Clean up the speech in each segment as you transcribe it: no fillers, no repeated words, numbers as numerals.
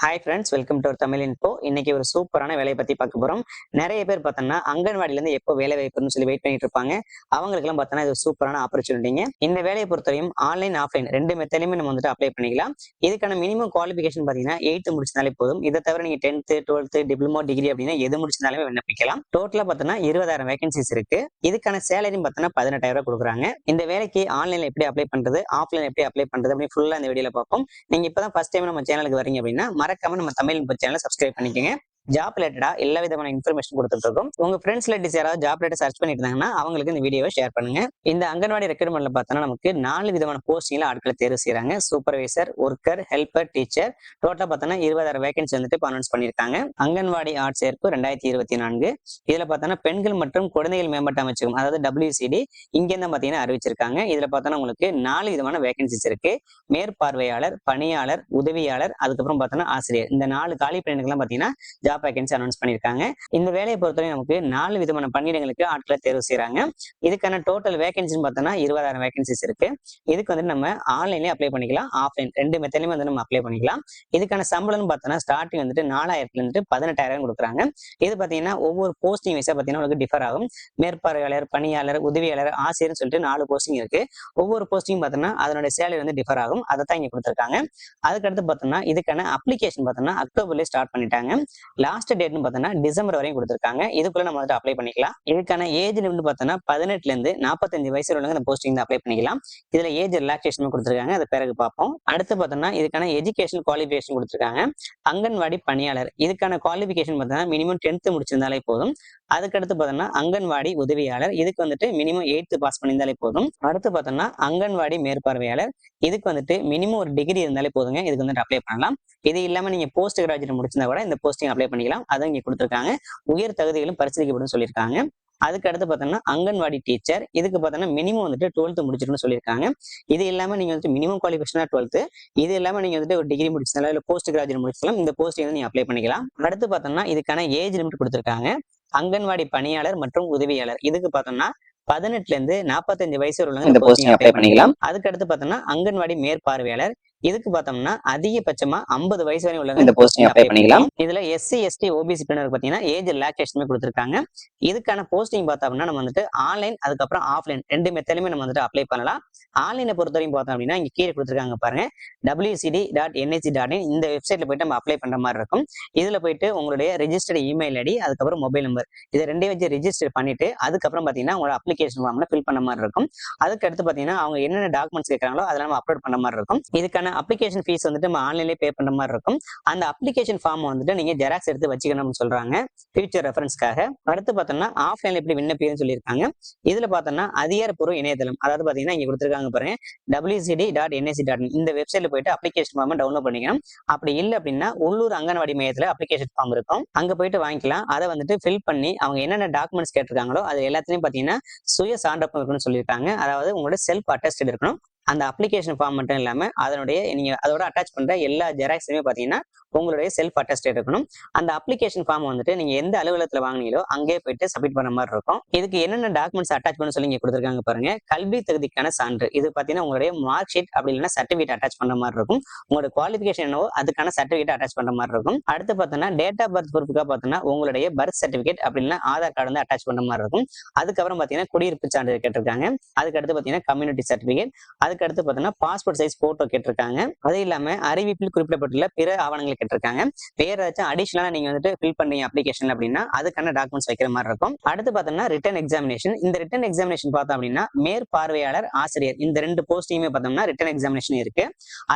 Hi friends, welcome to Tamil info. இன்னைக்கு ஒரு சூப்பரான வேலையை பத்தி பார்க்க போறோம். நிறைய பேர் பார்த்தோம்னா அங்கன்வாடியில இருந்து எப்போ வேலை வாய்ப்புன்னு சொல்லி வெயிட் பண்ணிட்டு இருப்பாங்க. அவங்களுக்கெல்லாம் பார்த்தோம்னா இது சூப்பரான ஆப்பர்ச்சுனிட்டிங்க. இந்த வேலையை பொறுத்தவரையும் ஆன்லைன் ஆஃப்லைன் ரெண்டு மெத்தட்லயுமே நம்ம வந்துட்டு அப்ளை பண்ணிக்கலாம். இதுக்கான மினிமம் குவாலிஃபிகேஷன் பார்த்தீங்கன்னா 8th முடிச்சிருந்தாலே போதும். இதை தவிர நீங்க 10th 12th டிப்ளமோ டிகிரி அப்படின்னா எது முடிச்சிருந்தாலுமே விண்ணப்பிக்கலாம். டோட்டலா பார்த்தோம்னா 20,000 வேகன்சிஸ் இருக்கு. இதுக்கான சேலரியும் பார்த்தோம்னா 18,000 கொடுக்குறாங்க. இந்த வேலைக்கு ஆன்லைன்ல எப்படி அப்ளை பண்றது, ஆஃப்லைன் எப்படி அப்ளை பண்றது அப்படின்னு ஃபுல்லா இந்த வீடியோல பார்ப்போம். நீங்க இப்பதான் ஃபர்ஸ்ட் டைம் நம்ம சேனலுக்கு வரீங்க அப்படின்னா மறக்காம நம்ம தமிழ் சேனலை சப்ஸ்கிரைப் பண்ணிக்கங்க. ஜாப் ரிலேட்டடா எல்லா விதமான இன்ஃபர்மேஷன் கொடுத்துட்டு இருக்கோம். உங்க ஃப்ரெண்ட்ஸ் ரிலேட்டிவ்ஸ் யாராவது ஜாப் ரிலேட்டட் சர்ச் பண்ணிட்டு இருந்தாங்கன்னா அவங்களுக்கு இந்த வீடியோவை ஷேர் பண்ணுங்க. இந்த அங்கன்வாடி ரெக்ரூட்மெண்ட்ல பார்த்தோம்னா நமக்கு 4 விதமான போஸ்டிங்ல ஆட்களை தேர்வு செய்யறாங்க. Supervisor, worker, helper, teacher. டோட்டலா பார்த்தோம்னா 20,000 வேகன்சி வந்துட்டு அனௌன்ஸ் பண்ணிருக்காங்க. அங்கன்வாடி ஆட்சேர்ப்பு 2024. இதுல பார்த்தோம்னா பெண்கள் மற்றும் குழந்தைகள் மேம்பாட்டு அமைச்சகம், அதாவது WCD இங்க இருந்தா பாத்தீங்கன்னா அறிவிச்சிருக்காங்க. இதுல பார்த்தோம்னா உங்களுக்கு 4 விதமான வேகன்சிஸ் இருக்கு. மேற்பார்வையாளர், பணியாளர், உதவியாளர், அதுக்கப்புறம் பார்த்தோம்னா ஆசிரியர். இந்த 4 காலி பணியிடங்கள்லாம் பாத்தீங்கன்னா ஜாப் வேகன்சி அனௌன்ஸ் பண்ணிருக்காங்க. இந்த வேலையை பொறுத்தவரை நமக்கு 4 விதமான பணியிடங்களுக்கு ஆட்களை தேர்வு செய்யறாங்க. இதுக்கான டோட்டல் வேகன்சின்னு பார்த்தோம்னா 20,000 வேகன்சிஸ் இருக்கு. இதுக்கு வந்து நம்ம ஆன்லைன்லயே அப்ளை பண்ணிக்கலாம், ஆஃப்லைன் ரெண்டு மெத்தட்லயுமே வந்து நம்ம அப்ளை பண்ணிக்கலாம். இதுக்கான சம்பளம் பார்த்தோம்னா ஸ்டார்டிங் வந்துட்டு 4,000ல இருந்து 18,000 கொடுக்குறாங்க. இது பாத்தீங்கன்னா ஒவ்வொரு போஸ்டிங் வைஸா பாத்தீங்கன்னா உங்களுக்கு டிஃபர் ஆகும். மேற்பார்வையாளர், பணியாளர், உதவியாளர், ஆசிரியர் சொல்லிட்டு 4 போஸ்டிங் இருக்கு. ஒவ்வொரு போஸ்டிங் பார்த்தோம்னா அதனுடைய சேலரி வந்து டிஃபர் ஆகும். அதை தான் இங்க கொடுத்துருக்காங்க. அதுக்கடுத்து பார்த்தோம்னா இதுக்கான அப்ளிகேஷன் பார்த்தோம்னா அக்டோபர்லயே ஸ்டார்ட் பண்ணிட்டாங்க. லாஸ்ட் டேட்னு பார்த்தோம்னா டிசம்பர் வரையும் கொடுத்துருக்காங்க. இதுக்குள்ள நம்ம வந்து அப்ளை பண்ணிக்கலாம். இதுக்கான ஏஜ் லிமிட் பார்த்தோம்னா 18ல இருந்து 45 வயசு உள்ளவங்க இந்த போஸ்டிங் அப்ளை பண்ணிக்கலாம். இதுல ஏஜ் ரிலாக்சேஷன் கொடுத்துருக்காங்க. அது பிறகு பார்ப்போம். அடுத்து பார்த்தோம்னா இதுக்கான எஜுகேஷன் குவாலிஃபிகேஷன் கொடுத்துருக்காங்க. அங்கன்வாடி பணியாளர் இதுக்கான குவாலிஃபிகேஷன் பார்த்தோம்னா மினிமம் 10th முடிச்சிருந்தாலே போதும். அதுக்கடுத்து பார்த்தோம்னா அங்கன்வாடி உதவியாளர் இதுக்கு வந்துட்டு மினிமம் 8th பாஸ் பண்ணியிருந்தாலே போதும். அடுத்து பார்த்தோம்னா அங்கன்வாடி மேற்பார்வையாளர் இதுக்கு வந்துட்டு மினிமம் ஒரு டிகிரி இருந்தாலே போதுங்க. இதுக்கு வந்துட்டு அப்ளை பண்ணலாம். இது இல்லாம நீங்க போஸ்ட் கிராஜுவேட் முடிச்சிருந்தா கூட இந்த போஸ்டிங் அப்ளை பண்ணிக்கலாம். அதை இங்க கொடுத்துருக்காங்க. உயர் தகுதிகளும் பரிசீலிக்கப்படும் சொல்லியிருக்காங்க. அதுக்கு அடுத்து பார்த்தோம்னா அங்கன்வாடி டீச்சர் இதுக்கு பார்த்தோம்னா மினிமம் வந்துட்டு 12th முடிச்சிருக்குன்னு சொல்லியிருக்காங்க. இது இல்லாம நீங்க வந்துட்டு மினிமம் குவாலிஃபிகேஷனா 12th. இது இல்லாம நீங்க வந்துட்டு ஒரு டிகிரி முடிச்சிருந்தாலும் இல்ல போஸ்ட் கிராஜுவேட் முடிச்சிருக்கலாம். இந்த போஸ்டிங் வந்து நீங்க அப்ளை பண்ணிக்கலாம். அடுத்து பார்த்தோம்னா இதுக்கான ஏஜ் லிமிட் கொடுத்துருக்காங்க. அங்கன்வாடி பணியாளர் மற்றும் உதவியாளர் இதுக்கு பார்த்தோம்னா 18ல இருந்து 45 வயசு உள்ளவங்க இந்த போஸ்டிங் அப்ளை பண்ணிக்கலாம். அதுக்கு அடுத்து பார்த்தோம்னா அங்கன்வாடி மேற்பார்வையாளர் இதுக்கு பார்த்தோம்னா அதிகபட்சமா 50 வயசு வரை உள்ளவங்க இந்த போஸ்டிங் அப்ளை பண்ணிக்கலாம். இதுல SC ST OBC பிரிவினருக்கு பாத்தீங்கன்னா ஏஜ் ரிலாக்சேஷன் கொடுத்திருக்காங்க. இதுக்கான போஸ்டிங் பார்த்தோம்னா நம்ம வந்துட்டு ஆன்லைன் அதுக்கப்புறம் ஆஃப்லைன் ரெண்டு மெத்தட்லயுமே நம்ம வந்துட்டு அப்ளை பண்ணலாம். ஆன்லைனை பொறுத்தவரைக்கும் பார்த்தோம் அப்படின்னா இங்க கீழே கொடுத்திருக்காங்க பாருங்க, wcd.nhc.in இந்த வெப்சைட்ல போயிட்டு நம்ம அப்ளை பண்ற மாதிரி இருக்கும். இதுல போயிட்டு உங்களுடைய ரெஜிஸ்டர்ட் இமெயில் ஐடி அதுக்கப்புறம் மொபைல் நம்பர் இதை ரெண்டையும் வச்சு ரெஜிஸ்டர் பண்ணிட்டு அதுக்கப்புறம் பாத்தீங்கன்னா உங்களோட அப்ளிகேஷன் ஃபார்ம்ல ஃபில் பண்ண மாதிரி இருக்கும். அதுக்கு அடுத்து பாத்தீங்கன்னா அவங்க என்னென்ன டாக்குமெண்ட்ஸ் கேட்கறாங்களோ அதெல்லாம் நம்ம அப்லோட் பண்ண மாதிரி இருக்கும். இதுக்கான அப்ளிகேஷன் ஃபீஸ் வந்துட்டு நம்ம ஆன்லைன்லேயே பே பண்ற மாதிரி இருக்கும். அந்த அப்ளிகேஷன் ஃபார்ம் வந்துட்டு நீங்க ஜெராக்ஸ் எடுத்து வச்சுக்கணும்னு சொல்றாங்க ஃபியூச்சர் ரெஃபரன்ஸ்க்காக. அடுத்து பார்த்தோம்னா ஆஃப்லைன்ல எப்படி விண்ணப்பின்னு சொல்லியிருக்காங்க. இதுல பார்த்தோம்னா அதிகாரப்பூர்வ இணையதளம், அதாவது பாத்தீங்கன்னா இங்க கொடுத்துருக்காங்க பாருங்க, wcd.nhc.in இந்த வெப்சைட்ல போயிட்டு அப்ளிகேஷன் ஃபார்ம் டவுன்லோட் பண்ணிக்கணும். அப்படி இல்லை அப்படின்னா உள்ளூர் அங்கன்வாடி மையத்துல அப்ளிகேஷன் ஃபார்ம் இருக்கும், அங்க போயிட்டு வாங்கிக்கலாம். அதை வந்துட்டு ஃபில் பண்ணி அவங்க என்னென்ன டாக்குமெண்ட்ஸ் கேட்டிருக்காங்களோ அது எல்லாத்தையும் பாத்தீங்கன்னா சுய சான்றப்பம் இருக்குன்னு சொல்லியிருக்காங்க. அதாவது உங்களோட செல்ஃப் அட்டஸ்டட் இருக்கணும். அந்த அப்ளிகேஷன் ஃபார்ம் மட்டும் இல்லாம அதனுடைய நீங்க அதோட அட்டாச் பண்ற எல்லா ஜெராக்ஸுமே பாத்தீங்கன்னா உங்களுடைய செல்ஃப் அட்டஸ்டட் இருக்கணும். அந்த அப்ளிகேஷன் ஃபார்ம் வந்துட்டு நீங்க எந்த அலுவலகத்துல வாங்கினீங்களோ அங்கே போயிட்டு சப்மிட் பண்ண மாதிரி இருக்கும். இதுக்கு என்னென்ன டாக்குமெண்ட்ஸ் அட்டாச் பண்ண சொல்லி இங்க கொடுத்துருக்காங்க பாருங்க. கல்வி தகுதிக்கான சான்று இது பாத்தீங்கன்னா உங்களுடைய மார்க் ஷீட் அப்படி இல்லைன்னா சர்டிபிகேட் அட்டாச் பண்ண மாதிரி இருக்கும். உங்களோட குவாலிஃபிகேஷன் என்னவோ அதுக்கான சர்டிபிகேட் அட்டாச் பண்ண மாதிரி இருக்கும். அடுத்து பார்த்தோம்னா டேட் ஆஃப் பர்த் ப்ரூஃப்காக பார்த்தோம்னா உங்களுடைய பர்த் சர்டிபிகேட் அப்படி இல்லைன்னா ஆதார் கார்டு வந்து அட்டாச் பண்ண மாதிரி இருக்கும். அதுக்கப்புறம் பாத்தீங்கன்னா குடியிருப்பு சான்றிதழ் கேட்டிருக்காங்க. அதுக்கடுத்து பாத்தீங்கன்னா கம்யூனிட்டி சர்டிபிகேட், அதுக்கடுத்து பாத்தீங்கன்னா பாஸ்போர்ட் சைஸ் போட்டோ கேட்டிருக்காங்க. அது இல்லாம அறிவிப்பில் குறிப்பிடப்பட்டுள்ள பிற ஆவணங்கள் கேட்டிருக்காங்க. வேற ஏதாச்சும் அடிஷனலா நீங்க வந்துட்டு ஃபில் பண்ணீங்க அப்ளிகேஷன் அப்படின்னா அதுக்கான டாக்குமெண்ட்ஸ் வைக்கிற மாதிரி இருக்கும். அடுத்து பார்த்தோம்னா ரிட்டன் எக்ஸாமினேஷன். இந்த ரிட்டன் எக்ஸாமினேஷன் பார்த்தோம் அப்படின்னா மேற்பார்வையாளர், ஆசிரியர் இந்த ரெண்டு போஸ்டிங்குமே பார்த்தோம்னா ரிட்டன் எக்ஸாமினேஷன் இருக்கு.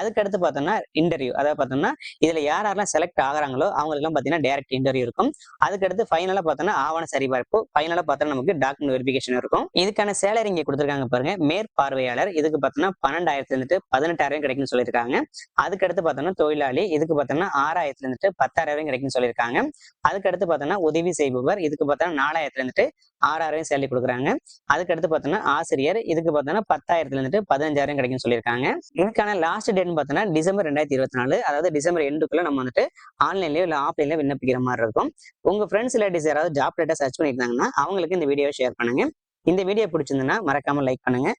அதுக்கடுத்து பார்த்தோம்னா இன்டர்வியூ, அதாவது பார்த்தோம்னா இதுல யாரெல்லாம் செலக்ட் ஆகிறாங்களோ அவங்களுக்குலாம் பார்த்தீங்கன்னா டைரக்ட் இன்டர்வியூ இருக்கும். அதுக்கடுத்து ஃபைனலா பார்த்தோம்னா ஆவண சரிபார்ப்பு, ஃபைனலா பார்த்தோம்னா நமக்கு டாக்குமெண்ட் வெரிஃபிகேஷன் இருக்கும். இதுக்கான சேலரி இங்க கொடுத்துருக்காங்க பாருங்க. மேற்பார்வையாளர் இதுக்கு பார்த்தோம்னா 12,000 இருந்துட்டு 18,000 கிடைக்கும்னு சொல்லியிருக்காங்க. அதுக்கடுத்து பார்த்தோம்னா தொழிலாளி இதுக்கு பார்த்தோம்னா 6,000 இருந்துட்டு 10,000 கிடைக்கும்னு சொல்லியிருக்காங்க. அதுக்கடுத்து பார்த்தோம்னா உதவி செய்பவர் இதுக்கு பார்த்தோம்னா 4,000 இருந்துட்டு 6,000 சேலரி கொடுக்குறாங்க. அதுக்கடுத்து பார்த்தோம்னா ஆசிரியர் இதுக்கு பார்த்தோம்னா 10,000 இருந்துட்டு 15,000 கிடைக்கும்னு சொல்லியிருக்காங்க. இதுக்கான லாஸ்ட் டேட்னு பார்த்தோம்னா டிசம்பர் 2024, அதாவது டிசம்பர் எண்டுக்குள்ள நம்ம வந்துட்டு ஆன்லைன்லயோ இல்ல ஆஃப்லைன்லயோ விண்ணப்பிக்கிற மாதிரி இருக்கும். உங்க ஃப்ரெண்ட்ஸ் ரிலேட்டிவ்ஸ் யாராவது ஜாப் ரிலேட்டட் சர்ச் பண்ணியிருந்தாங்கன்னா அவங்களுக்கு இந்த வீடியோவை ஷேர் பண்ணுங்க. இந்த வீடியோ பிடிச்சிருந்ததுன்னா மறக்காம லைக் பண்ணுங்க.